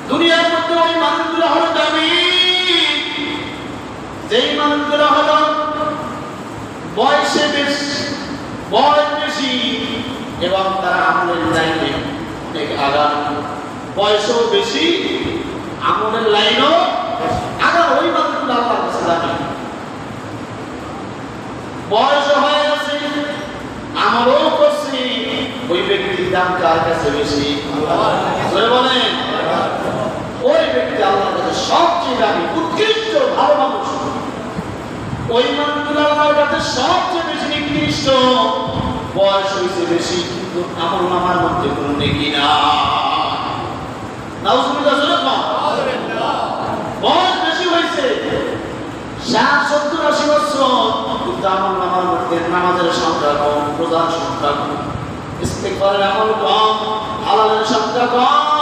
দুনিয়ার মধ্যে ওই মানুষগুলো হলো দামি, যেই মানুষগুলো হলো বয়স বেশি এবং তারা আমলের লাইনে অনেক আগাম, বয়সও বেশি, আমলের লাইনও আগাম। ওই মানুষগুলো আল্লাহর কাছে দামি। বয়স হয়ে গেছে, আমলও করছি, ওই ব্যক্তির দাম কার কাছে বেশি? বলেন, ওই ব্যক্তি আল্লাহর কাছে সবচেয়ে দামি, উৎকৃষ্ট, ভালো মানুষ। ওই মানুষগুলো আল্লাহর কাছে সবচেয়ে বেশি নিকৃষ্ট। বয়স হয়েছে বেশি, কিন্তু আমল নামার মধ্যে কোনো নেকি না। নাউজুবিল্লাহ, বয়স বেশি হয়েছে 60-70-80 বছর, কিন্তু আমল নামার মধ্যে নামাজের সংখ্যা কম, রোজার সংখ্যা কম, ইস্তেগফারের আমল কম, হালালের সংখ্যা কম।